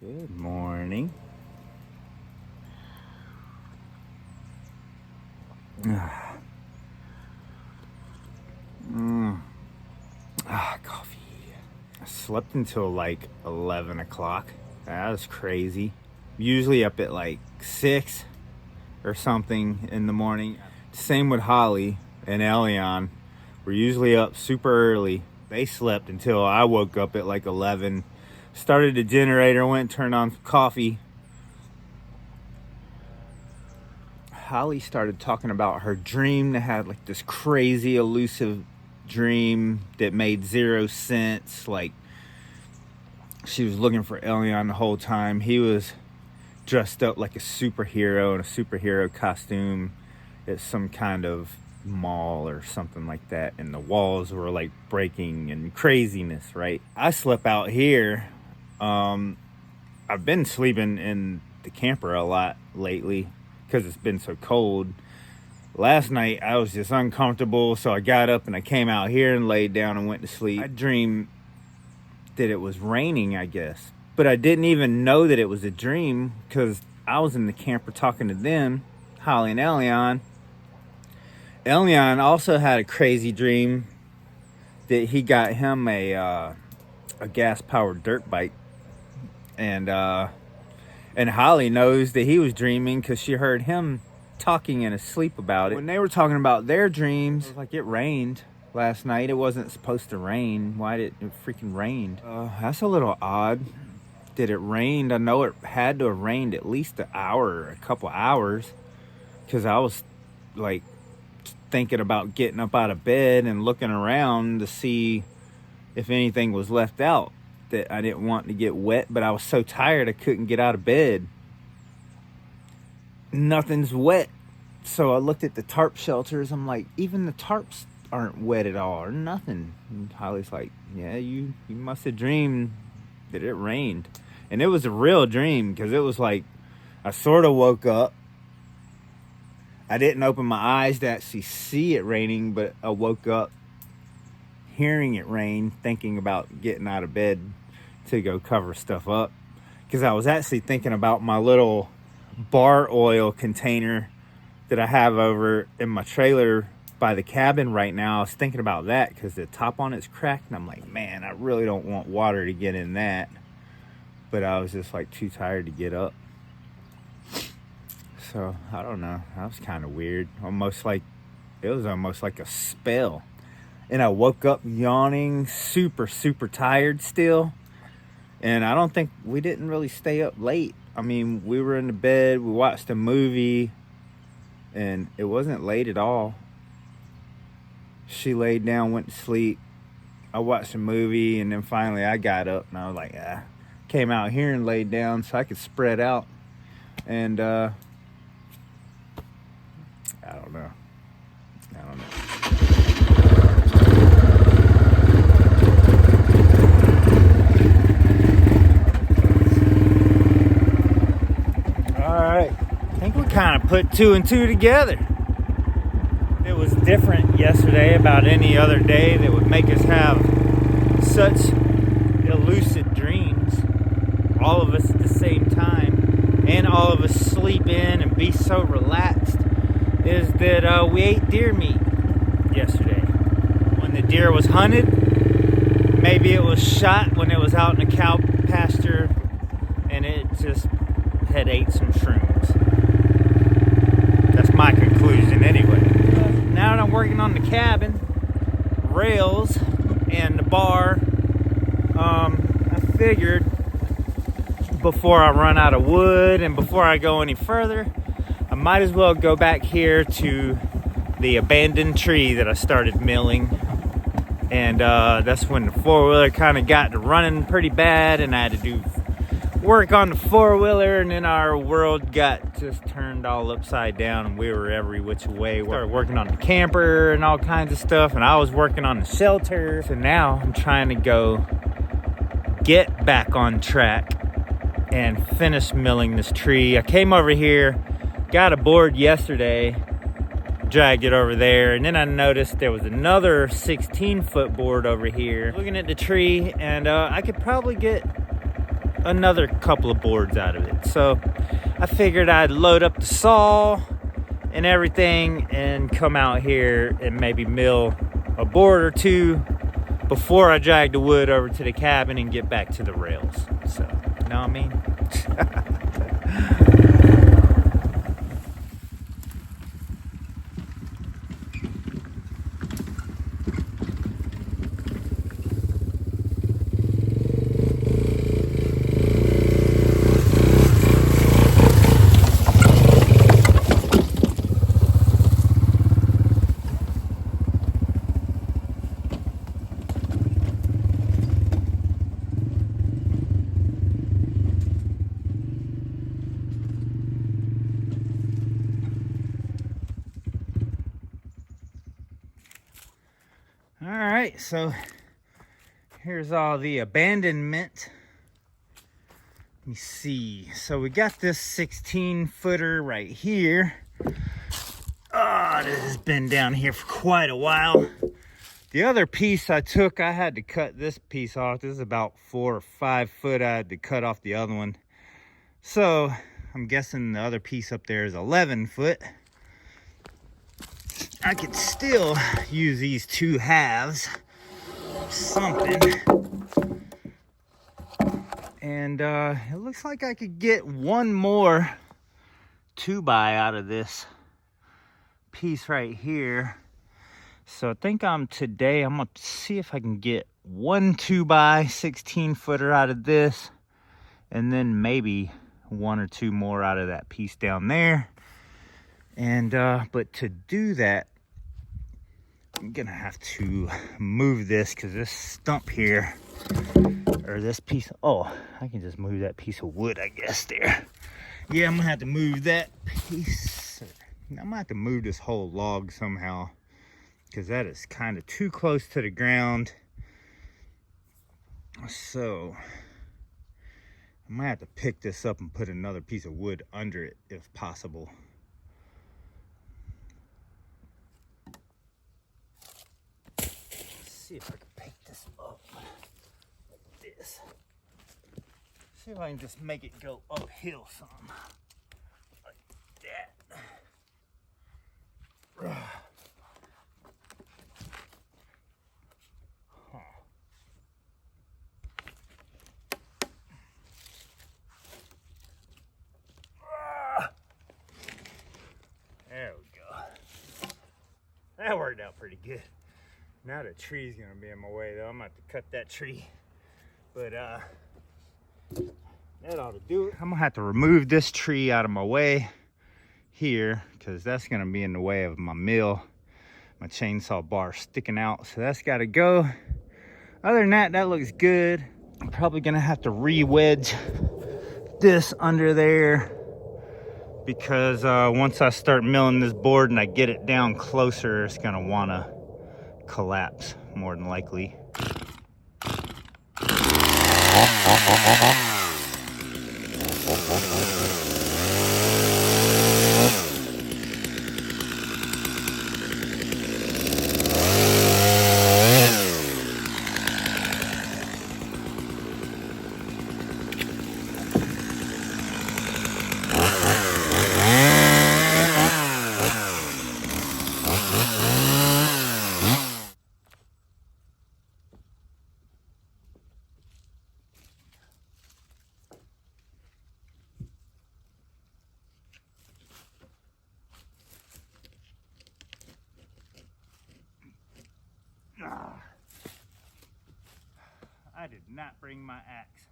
Good morning. Coffee. I slept until like 11 o'clock. That was crazy. Usually up at like 6 or something in the morning. Same with Holly and Elion. We're usually up super early. They slept until I woke up at like 11. Started the generator, went and turned on some coffee. Holly started talking about her dream that had like this crazy elusive dream that made 0 sense. Like she was looking for Elion the whole time. He was dressed up like a superhero in a superhero costume at some kind of mall or something like that, and the walls were like breaking and craziness, right? I slept out here. I've been sleeping in the camper a lot lately because it's been so cold. Last night I was just uncomfortable, so I got up and I came out here and laid down and went to sleep. I dreamed that it was raining, I guess, but I didn't even know that it was a dream because I was in the camper talking to them, Holly and Elion. Elion also had a crazy dream that he got him a gas-powered dirt bike. And Holly knows that he was dreaming because she heard him talking in his sleep about it. When they were talking about their dreams, it was like it rained last night. It wasn't supposed to rain. Why did it freaking rained? That's a little odd that it rained. I know it had to have rained at least an hour, a couple hours, because I was like thinking about getting up out of bed and looking around to see if anything was left out that I didn't want to get wet, but I was so tired I couldn't get out of bed. Nothing's wet. So I looked at the tarp shelters. I'm like, even the tarps aren't wet at all or nothing. And Holly's like, yeah, you must have dreamed that it rained. And it was a real dream because it was like I sort of woke up. I didn't open my eyes to actually see it raining, but I woke up hearing it rain, thinking about getting out of bed to go cover stuff up. Because I was actually thinking about my little bar oil container that I have over in my trailer by the cabin right now. I was thinking about that because the top on it's cracked. And I'm like, man, I really don't want water to get in that. But I was just like too tired to get up. So, I don't know. That was kind of weird. It was almost like a spell. And I woke up yawning, super, super tired still. And I don't think we didn't really stay up late. I mean, we were in the bed, we watched a movie, and it wasn't late at all. She laid down, went to sleep. I watched a movie, and then finally I got up, and I was like, came out here and laid down so I could spread out. And, I don't know. Alright, I think we kind of put 2 and 2 together. It was different yesterday about any other day that would make us have such lucid dreams, all of us at the same time, and all of us sleep in and be so relaxed, is that we ate deer meat yesterday. When the deer was hunted, maybe it was shot when it was out in the cow pasture, and it just had ate some shrooms. That's my conclusion anyway. Now that I'm working on the cabin, rails, and the bar, I figured before I run out of wood and before I go any further, I might as well go back here to the abandoned tree that I started milling. And that's when the four-wheeler kind of got to running pretty bad, and I had to do work on the four-wheeler, and then our world got just turned all upside down, and we were every which way. We started working on the camper and all kinds of stuff, and I was working on the shelter. So now I'm trying to go get back on track and finish milling this tree. I came over here, got a board yesterday, dragged it over there, and then I noticed there was another 16-foot board over here. Looking at the tree, and I could probably get another couple of boards out of it. So I figured I'd load up the saw and everything and come out here and maybe mill a board or two before I drag the wood over to the cabin and get back to the rails. So, you know what I mean? All right, so here's all the abandonment. Let me see. So we got this 16-footer right here. Oh, this has been down here for quite a while. The other piece I took, I had to cut this piece off. This is about 4 or 5 foot. I had to cut off the other one. So I'm guessing the other piece up there is 11 foot. I could still use these 2 halves, something. And it looks like I could get one more 2x out of this piece right here. So I think today I'm gonna see if I can get one 2x 16-footer out of this, and then maybe 1 or 2 more out of that piece down there. And but to do that, I'm gonna have to move this, because this stump here, or this piece, oh, I can just move that piece of wood, I guess, there. Yeah, I'm gonna have to move that piece. I'm gonna have to move this whole log somehow, because that is kind of too close to the ground. So I might have to pick this up and put another piece of wood under it if possible. See if I can pick this up like this. See if I can just make it go uphill some. Like that. Huh. There we go. That worked out pretty good. Now the tree's gonna be in my way though. I'm gonna have to cut that tree. But that ought to do it. I'm gonna have to remove this tree out of my way here, because that's gonna be in the way of my mill. My chainsaw bar sticking out, so that's gotta go. Other than that, that looks good. I'm probably gonna have to re-wedge this under there, because once I start milling this board and I get it down closer, it's gonna wanna collapse more than likely. I did not bring my axe.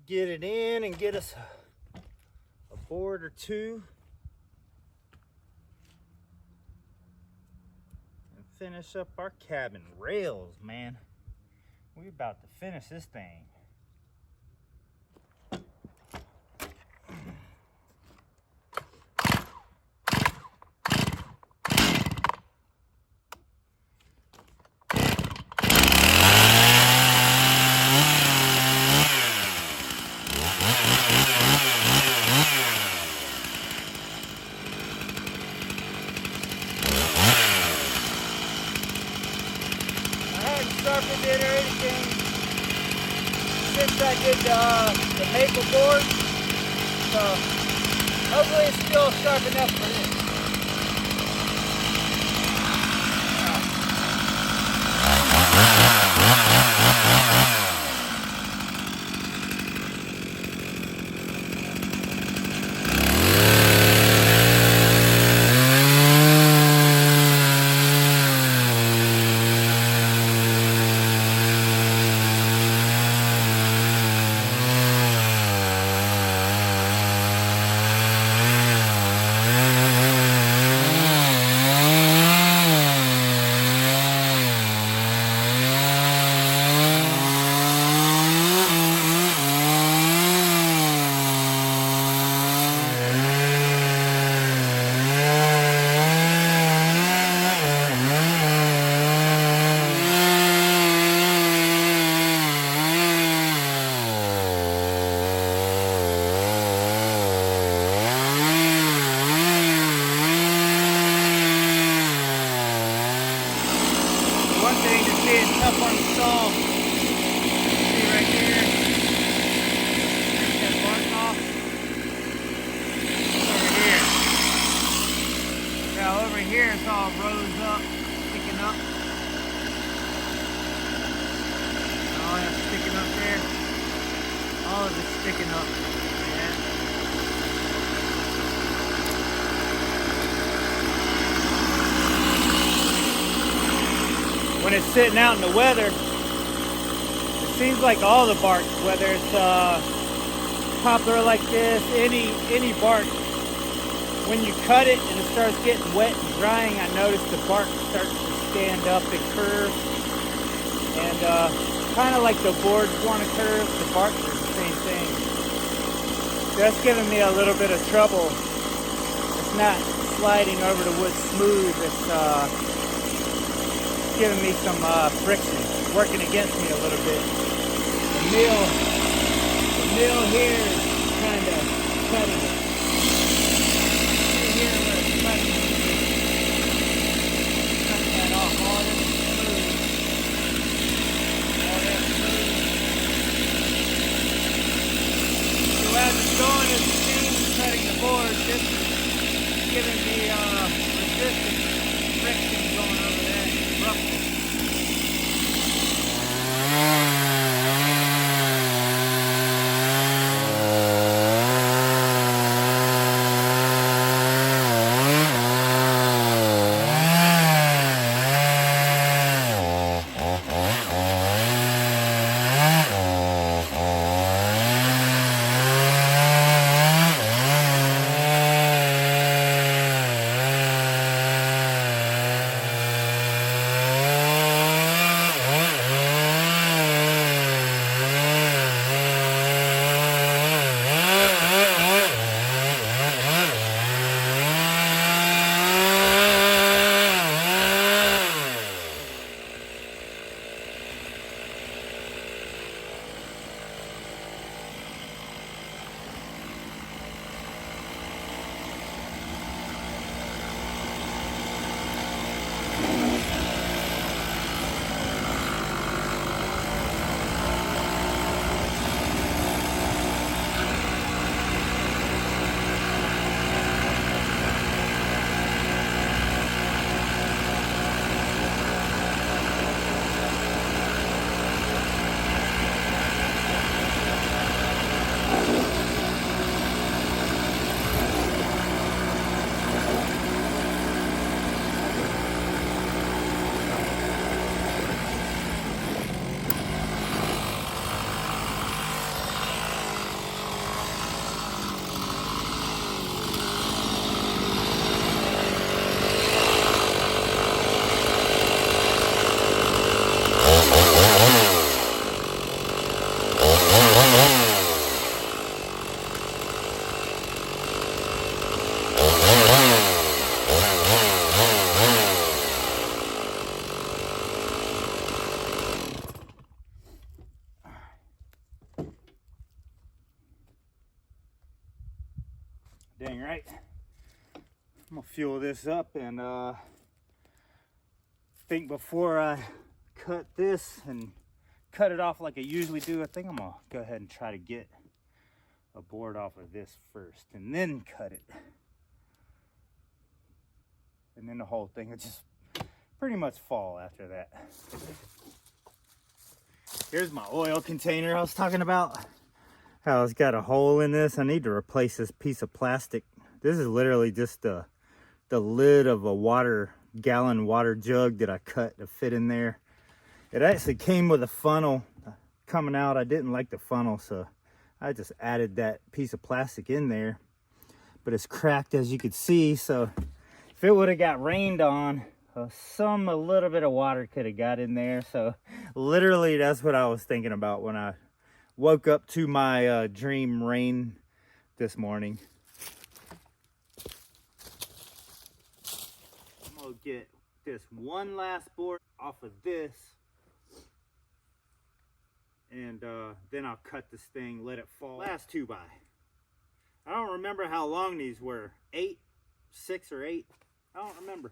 Get it in and get us a board or two and finish up our cabin. Rails, man. We about to finish this thing. sharpened it or anything since I did the maple board. So hopefully it's still sharp enough for this. One thing to see it's tough on the saw. See right here. Take that bark off. Over here. Now over here it's all rose up, sticking up. All that's sticking up there. All of it's sticking up. Yeah. When it's sitting out in the weather, it seems like all the bark, whether it's poplar like this, any bark, when you cut it and it starts getting wet and drying, I notice the bark starts to stand up and curve. And kind of like the boards want to curve, the bark does the same thing. That's giving me a little bit of trouble. It's not sliding over the wood smooth. It's giving me some friction, working against me a little bit. The mill here is kind of cutting it. See here where it's cutting it. Cutting that off, all this smooth. All that smooth. So as it's going, as the machine is cutting the board, this is giving me resistance, friction going over there. Roughness. Dang right. I'm gonna fuel this up and think before I cut this and cut it off like I usually do. I think I'm gonna go ahead and try to get a board off of this first and then cut it. And then the whole thing will just pretty much fall after that. Here's my oil container I was talking about. How it's got a hole in this. I need to replace this piece of plastic. This is literally just the lid of a gallon water jug that I cut to fit in there. It actually came with a funnel coming out. I didn't like the funnel, so I just added that piece of plastic in there. But it's cracked, as you can see, so if it would have got rained on, a little bit of water could have got in there. So literally that's what I was thinking about when I woke up to my dream rain this morning. I'm gonna get this one last board off of this, and then I'll cut this thing, let it fall. Last 2x. I don't remember how long these were. 6 or 8. I don't remember.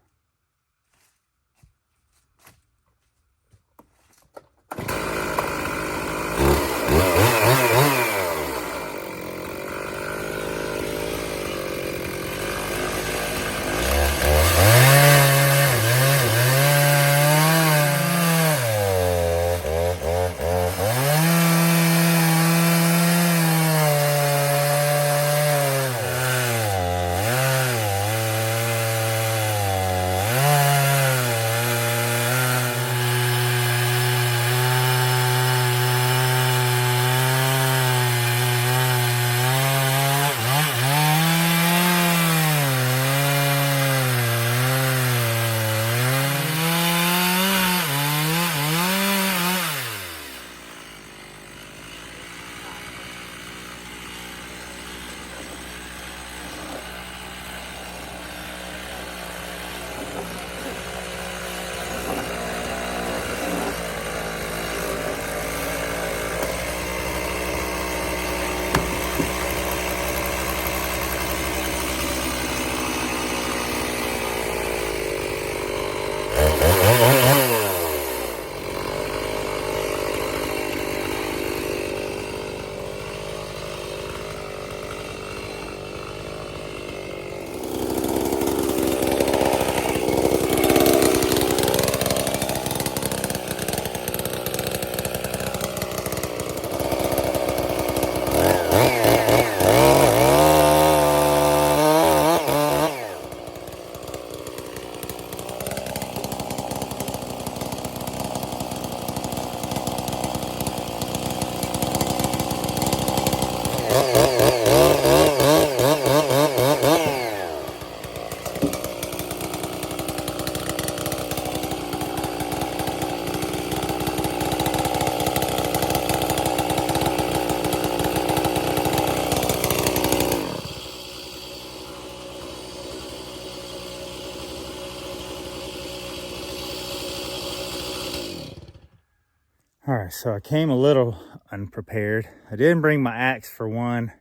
All right, so I came a little unprepared. I didn't bring my axe for one.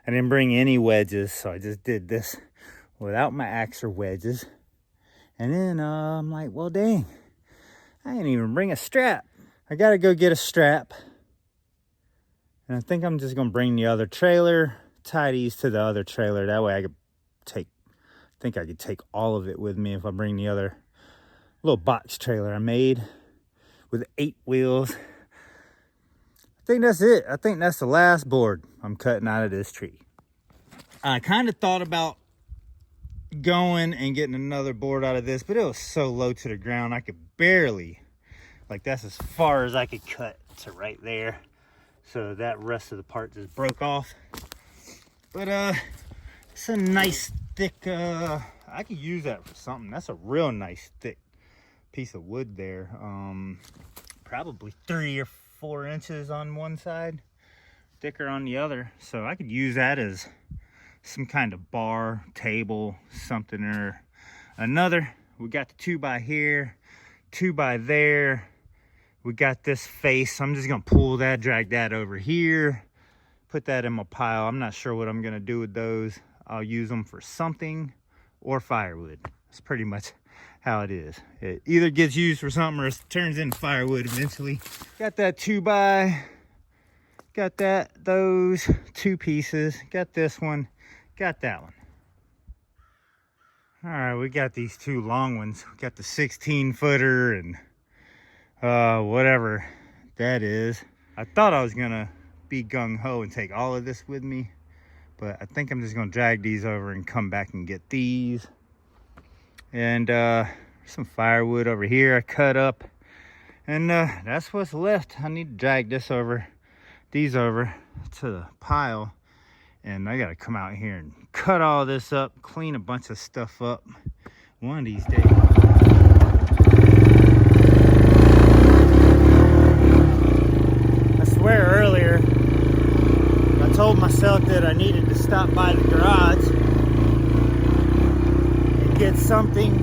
I didn't bring any wedges, so I just did this without my axe or wedges. And then I'm like, well, dang, I didn't even bring a strap. I gotta go get a strap. And I think I'm just gonna bring the other trailer, tie these to the other trailer. That way I could I think I could take all of it with me if I bring the other little box trailer I made with 8 wheels. I think that's it. I think that's the last board I'm cutting out of this tree. I kind of thought about going and getting another board out of this, but it was so low to the ground I could barely, like, that's as far as I could cut to right there. So that rest of the part just broke off. But it's a nice thick, I could use that for something. That's a real nice thick piece of wood there. Probably 3 or 4 inches on one side, thicker on the other. So I could use that as some kind of bar, table, something or another. We got the 2x here, 2x there. We got this face. I'm just gonna pull that, drag that over here, put that in my pile. I'm not sure what I'm gonna do with those. I'll use them for something or firewood. That's pretty much how it is. It either gets used for something or it turns into firewood eventually. Got that 2x, got those 2 pieces, got this one, got that one. All right, we got these 2 long ones. We got the 16-footer and whatever that is. I thought I was gonna be gung-ho and take all of this with me, but I think I'm just gonna drag these over and come back and get these. And some firewood over here I cut up, and that's what's left. I need to drag these over to the pile, and I gotta come out here and cut all this up, clean a bunch of stuff up one of these days. I swear earlier I told myself that I needed to stop by the garage and get something,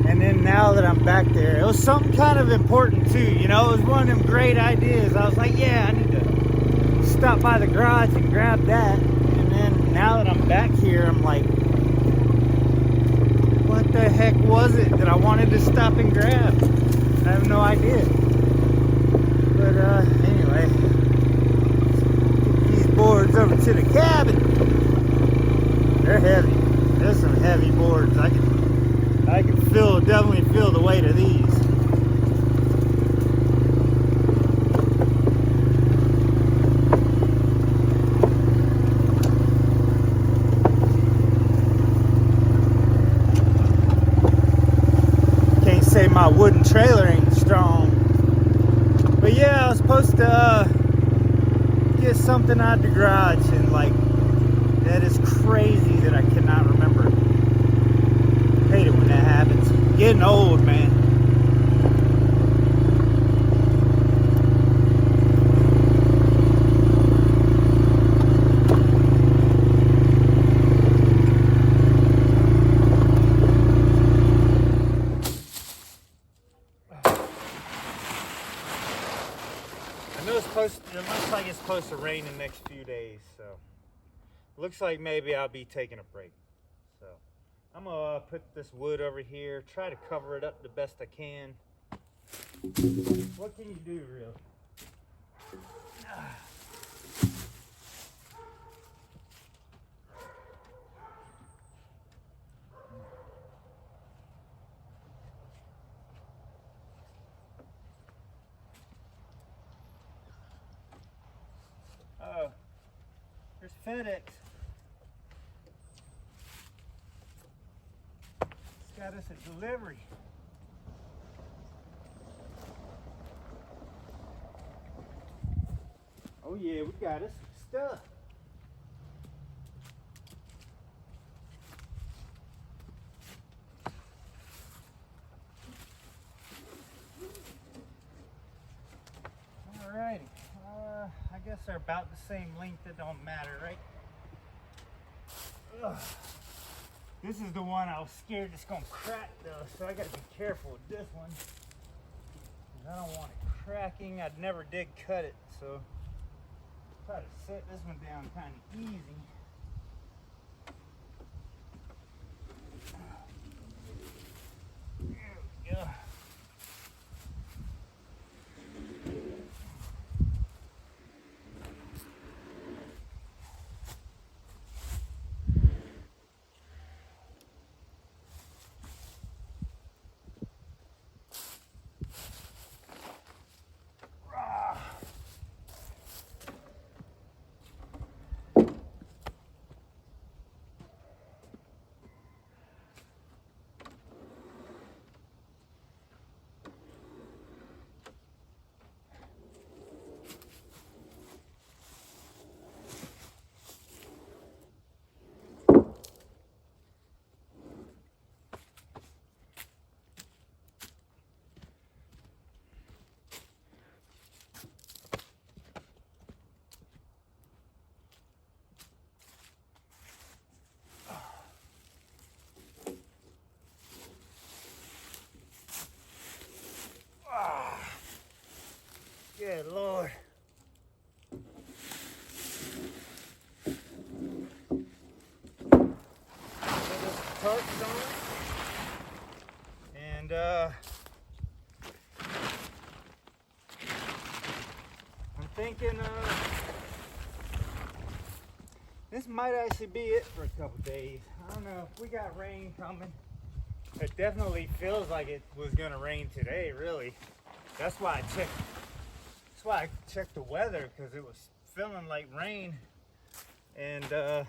and then now that I'm back there, it was something kind of important too, you know. It was one of them great ideas. I was like, yeah, I need to stop by the garage and grab that. And then now that I'm back here, I'm like, what the heck was it that I wanted to stop and grab? I have no idea. But anyway, get these boards over to the cabin. They're heavy. There's some heavy boards. I can definitely feel the weight of these. Can't say my wooden trailer ain't strong. But yeah, I was supposed to get something out of the garage, and like, that is crazy that I cannot remember. I hate it when that happens. Getting old, man. I know it looks like it's supposed to rain the next few days, so looks like maybe I'll be taking a break. So I'm gonna put this wood over here, try to cover it up the best I can. What can you do, really? Oh, there's FedEx. It's got us a delivery. Oh yeah, we got us stuff. Alrighty. I guess they're about the same length. It don't matter, right? Ugh. This is the one I was scared it's gonna crack though, so I gotta be careful with this one. I don't want it cracking. I never did cut it, so try to set this one down kind of easy. There we go. And I'm thinking this might actually be it for a couple days. I don't know if we got rain coming. It definitely feels like it was gonna rain today, really. That's why I checked the weather, because it was feeling like rain. And it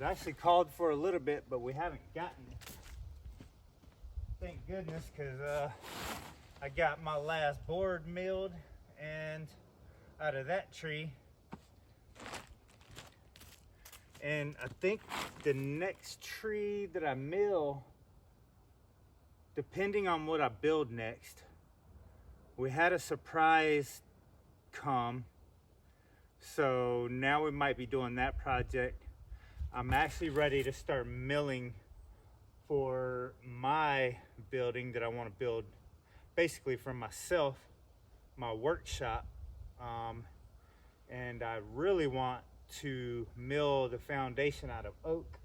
actually called for a little bit, but we haven't gotten it. Thank goodness, because I got my last board milled and out of that tree. And I think the next tree that I mill, depending on what I build next, we had a surprise come. So now we might be doing that project. I'm actually ready to start milling for my building that I want to build, basically for myself, my workshop. And I really want to mill the foundation out of oak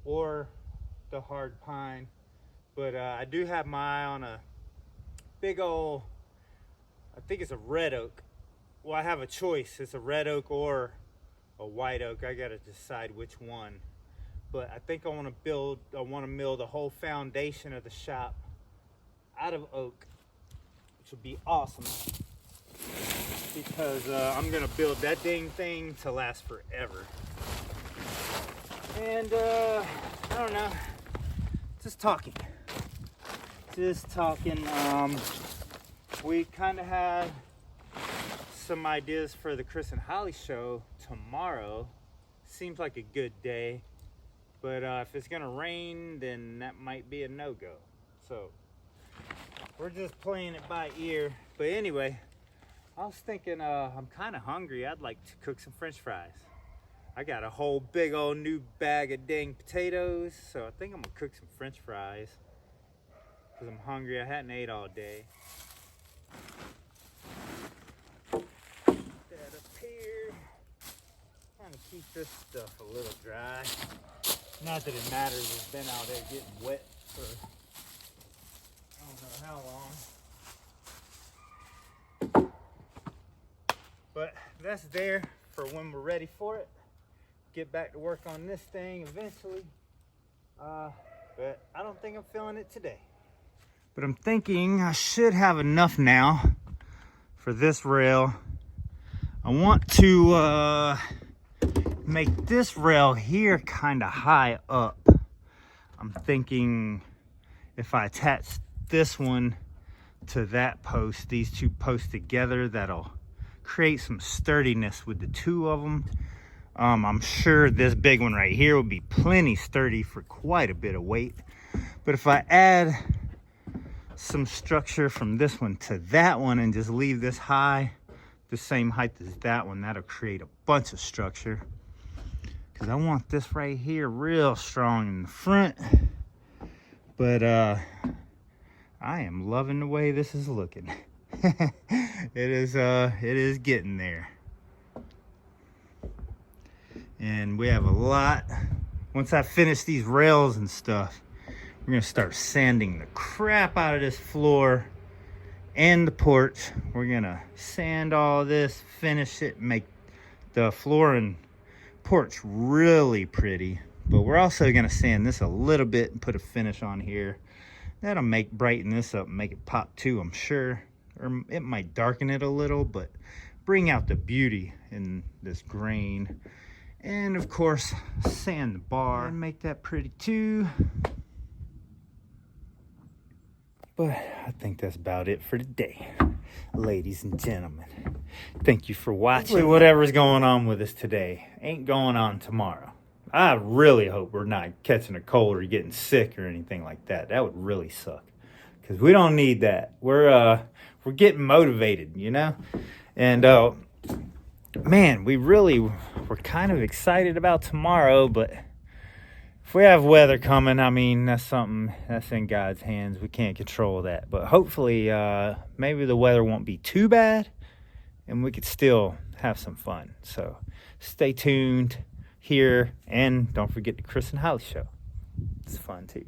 or the hard pine, but I do have my eye on a big old, I think it's a red oak. Well, I have a choice. It's a red oak or a white oak. I gotta decide which one. But I think I want to mill the whole foundation of the shop out of oak, which would be awesome, because I'm gonna build that dang thing to last forever. And I don't know, just talking. We kind of had some ideas for the Chris and Hollie show tomorrow. Seems like a good day, but if it's gonna rain, then that might be a no-go. So we're just playing it by ear. But anyway, I was thinking, I'm kind of hungry. I'd like to cook some French fries. I got a whole big old new bag of dang potatoes, so I think I'm gonna cook some French fries because I'm hungry. I hadn't ate all day. Put that up here. Kind of keep this stuff a little dry. Not that it matters. It's been out there getting wet for I don't know how long. But that's there for when we're ready for it. Get back to work on this thing eventually. But I don't think I'm feeling it today. But I'm thinking I should have enough now for this rail. I want to make this rail here kind of high up. I'm thinking if I attach this one to that post, these two posts together, that'll create some sturdiness with the two of them. I'm sure this big one right here will be plenty sturdy for quite a bit of weight. But if I add some structure from this one to that one and just leave this high, the same height as that one, that'll create a bunch of structure. Because I want this right here real strong in the front. But I am loving the way this is looking. It is getting there. And we have a lot. Once I finish these rails and stuff, we're gonna start sanding the crap out of this floor and the porch. We're gonna sand all this, finish it, make the floor and porch really pretty. But we're also gonna sand this a little bit and put a finish on here. That'll brighten this up and make it pop too, I'm sure. Or it might darken it a little, but bring out the beauty in this grain. And of course, sand the bar and make that pretty too. But I think that's about it for today, ladies and gentlemen. Thank you for watching. Hopefully whatever's going on with us today ain't going on tomorrow. I really hope we're not catching a cold or getting sick or anything like that. That would really suck, because we don't need that. We're getting motivated, you know? And man, we're kind of excited about tomorrow, but if we have weather coming, I mean, that's something that's in God's hands. We can't control that. But hopefully, maybe the weather won't be too bad and we could still have some fun. So stay tuned here, and don't forget the Chris and Hollie Show. It's fun too.